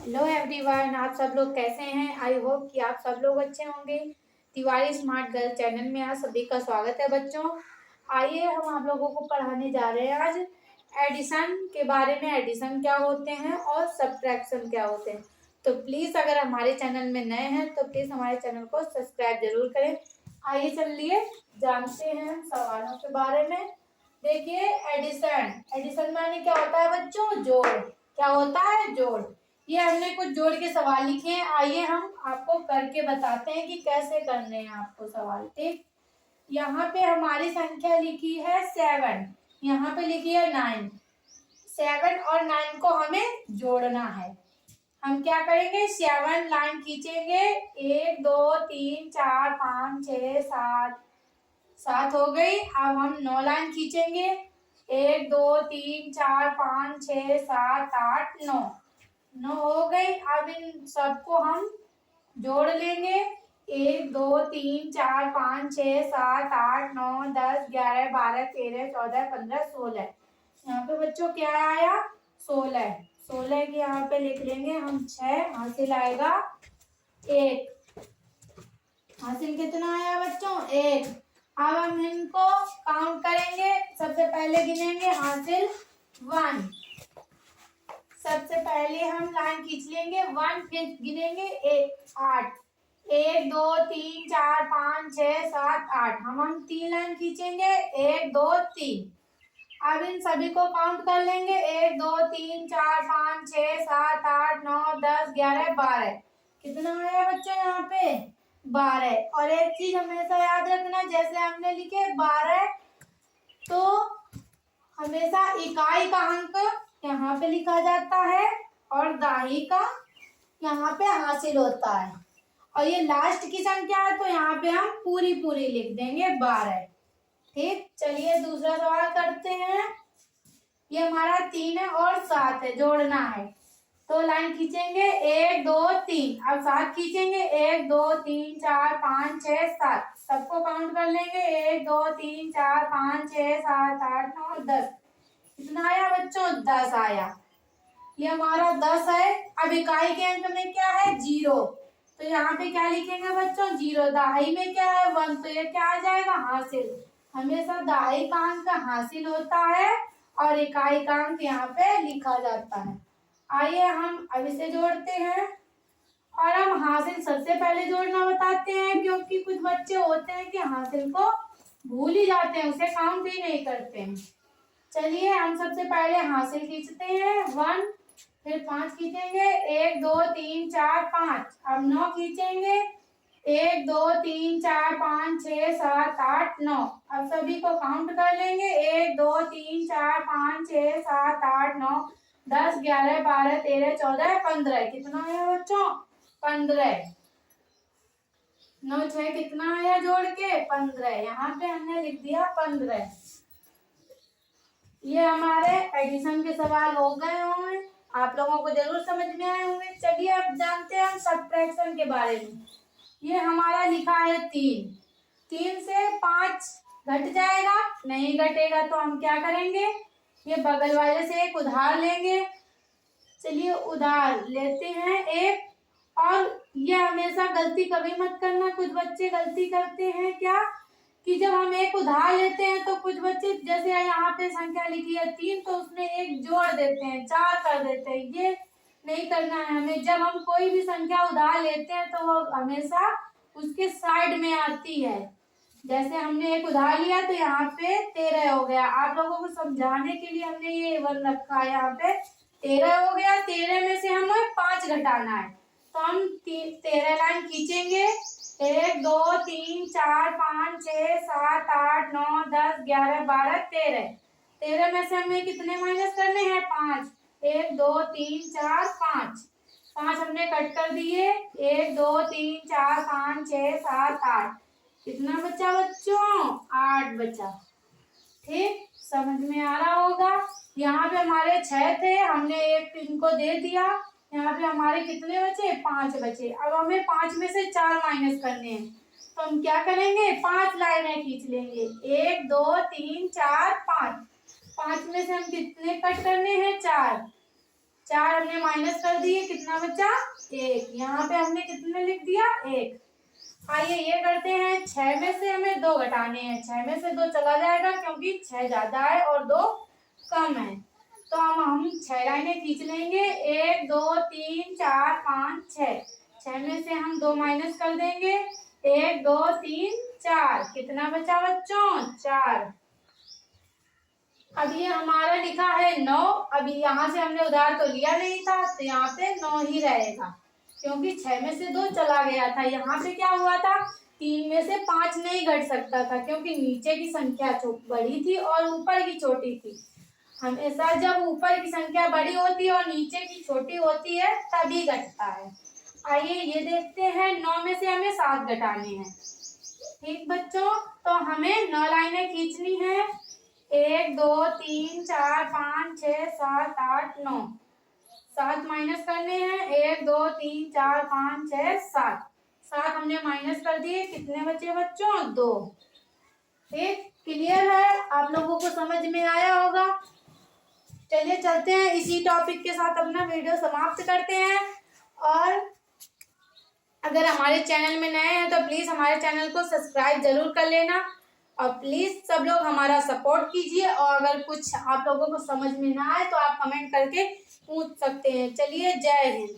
Hello everyone, आप सब लोग कैसे हैं। आई होप कि आप सब लोग अच्छे होंगे। तिवारी स्मार्ट गर्ल चैनल में आप सभी का स्वागत है बच्चों। आइए हम आप लोगों को पढ़ाने जा रहे हैं आज एडिशन के बारे में। एडिशन क्या होते हैं और सब्ट्रैक्शन क्या होते हैं। तो प्लीज़ अगर हमारे चैनल में नए हैं तो प्लीज़ हमारे चैनल को सब्सक्राइब जरूर करें। आइए चलिए जानते हैं हम सवालों के बारे में। देखिए, एडिशन एडिशन माने क्या होता है बच्चों? जोड़। क्या होता है? जोड़। ये हमने कुछ जोड़ के सवाल लिखे हैं। आइए हम आपको करके बताते हैं कि कैसे करने हैं आपको सवाल। ठीक, यहाँ पे हमारी संख्या लिखी है 7, यहाँ पे लिखी है 9। 7 और 9 को हमें जोड़ना है। हम क्या करेंगे? 7 लाइन खींचेंगे। 1 2 3 4 5 6 7, 7 हो गई। अब हम 9 लाइन खींचेंगे। 1 2 3 4 5 6 7 8 9, 9 हो गई। अब इन सबको हम जोड़ लेंगे। 1 2 3 4 5 6 7 8 9 10 11 12 13 14 15 16। यहाँ पे बच्चों क्या आया? 16। 16 के यहाँ पे लिख लेंगे हम 6। हासिल आएगा 1। हासिल कितना आया बच्चों? 1। अब हम इनको काउंट करेंगे। सबसे पहले गिनेंगे हासिल 1। सबसे पहले हम लाइन खींच लेंगे 1, फिर गिनेंगे 8। 1 2 3 4 5 6 7 8। हम 3 लाइन खींचेंगे। 1 2 3। अब इन सभी को काउंट कर लेंगे। 1 2 3 4 5 6 7 8 9 10 11 12। कितना आया बच्चों यहाँ पे? 12। और एक चीज हमेशा याद रखना, जैसे हमने लिखे 12 तो हमेशा इकाई का अंक यहाँ पे लिखा जाता है और दहाई का यहाँ पे हासिल होता है। और ये लास्ट की संख्या है तो यहाँ पे हम पूरी पूरी लिख देंगे 12। ठीक, चलिए दूसरा सवाल करते हैं। ये हमारा 3 है और 7 है, जोड़ना है। तो लाइन खींचेंगे 1 2 3। अब 7 खींचेंगे। 1 2 3 4 5 6 7। सबको काउंट कर लेंगे। 1 2 3 4 5 6 7 8 9 10। कितना आया बच्चों? 10 आया। ये हमारा 10 है। अब इकाई के अंक में क्या है? 0। तो यहाँ पे क्या लिखेंगे बच्चों? 0। दहाई में क्या है? 1। तो ये क्या आ जाएगा? हासिल। हमेशा दहाई का अंक हासिल होता है और इकाई का अंक यहाँ पे लिखा जाता है। आइए हम अब इसे जोड़ते हैं। और हम हासिल सबसे पहले जोड़ना बताते हैं, क्योंकि कुछ बच्चे होते हैं कि हासिल को भूल ही जाते हैं, उसे काउंट ही नहीं करते हैं। चलिए हम सबसे पहले हासिल खींचते हैं 1, फिर 5 खींचेंगे। 1 2 3 4 5। अब 9 खींचेंगे। 1 2 3 4 5 6 7 8 9। अब सभी को काउंट कर लेंगे। 1 2 3 4 5 6 7 8 9 10 11 12 13 14 15। कितना आया बच्चों? 15। 9 6 कितना आया जोड़ के? 15। यहाँ पे हमने लिख दिया 15। ये हमारे एडिशन के सवाल हो गए होंगे, आप लोगों को जरूर समझ में आए होंगे। चलिए अब जानते हैं हम सब्ट्रैक्शन के बारे में। ये हमारा लिखा है 3। 3 से 5 घट जाएगा? नहीं घटेगा। तो हम क्या करेंगे? ये बगल वाले से एक उधार लेंगे। चलिए उधार लेते हैं एक। और ये हमेशा गलती कभी मत करना। कुछ बच्चे गलती करते हैं क्या कि जब हम एक उधार लेते हैं तो कुछ बच्चे, जैसे यहाँ पे संख्या लिखी है 3, तो उसमें एक जोड़ देते हैं, 4 कर देते हैं। ये नहीं करना है हमें। जब हम कोई भी संख्या उधार लेते हैं तो वो हमेशा उसके साइड में आती है। जैसे हमने एक उधार लिया तो यहाँ पे 13 हो गया। आप लोगों को समझाने के लिए हमने ये 1 रखा है। यहाँ पे 13 हो गया। 13 में से हमें 5 घटाना है। तो हम 13 लाइन खींचेंगे। 1 2 3 4 5 6 7 8 9 10 11 12 13। 13 में से हमें कितने माइनस करने हैं? 5। 1 2 3 4 5। 5 हमने कट कर दिए। 1 2 3 4 5 6 7 8। कितना बचा बच्चों? 8 बचा। ठीक, समझ में आ रहा होगा। यहाँ पे हमारे 6 थे, हमने एक इनको दे दिया। यहाँ पे हमारे कितने बचे? 5 बचे। अब हमें 5 में से 4 माइनस करने हैं। तो हम क्या करेंगे? 5 लाइनें खींच लेंगे। 1 2 3 4 5। 5 में से हम कितने कट करने हैं? 4। 4 हमने माइनस कर दिए, कितना बचा 1। यहाँ पे हमने कितने लिख दिया 1। आइए ये करते हैं, 6 में से हमें 2 घटाने हैं। 6 में से 2 चला जाएगा क्योंकि 6 ज्यादा है और 2 कम है। तो हम 6 लाइनें खींच लेंगे, 1 2 3 4 5 6। 6 में से हम 2 माइनस कर देंगे, 1 2 3 4। कितना बचा बच्चों 4। अब ये हमारा लिखा है 9। अभी यहाँ से हमने उधार तो लिया नहीं था, तो यहाँ पे 9 ही रहेगा क्योंकि 6 में से 2 चला गया था। यहाँ पे क्या हुआ था, 3 में से 5 नहीं घट सकता था क्योंकि नीचे की संख्या बड़ी थी और ऊपर की छोटी थी। हमेशा जब ऊपर की संख्या बड़ी होती है और नीचे की छोटी होती है तभी घटता है। आइए ये देखते हैं, 9 में से हमें 7 घटाने हैं। ठीक बच्चों, तो हमें 9 लाइनें खींचनी है, 1 2 3 4 5 6 7 8 9। 7 माइनस करने हैं, 1 2 3 4 5 6 7। 7 हमने माइनस कर दिए, कितने बचे बच्चों 2। ठीक, क्लियर है, आप लोगों को समझ में आया होगा। चलिए चलते हैं, इसी टॉपिक के साथ अपना वीडियो समाप्त करते हैं। और अगर हमारे चैनल में नए हैं तो प्लीज हमारे चैनल को सब्सक्राइब जरूर कर लेना और प्लीज सब लोग हमारा सपोर्ट कीजिए। और अगर कुछ आप लोगों को समझ में ना आए तो आप कमेंट करके पूछ सकते हैं। चलिए, जय हिंद।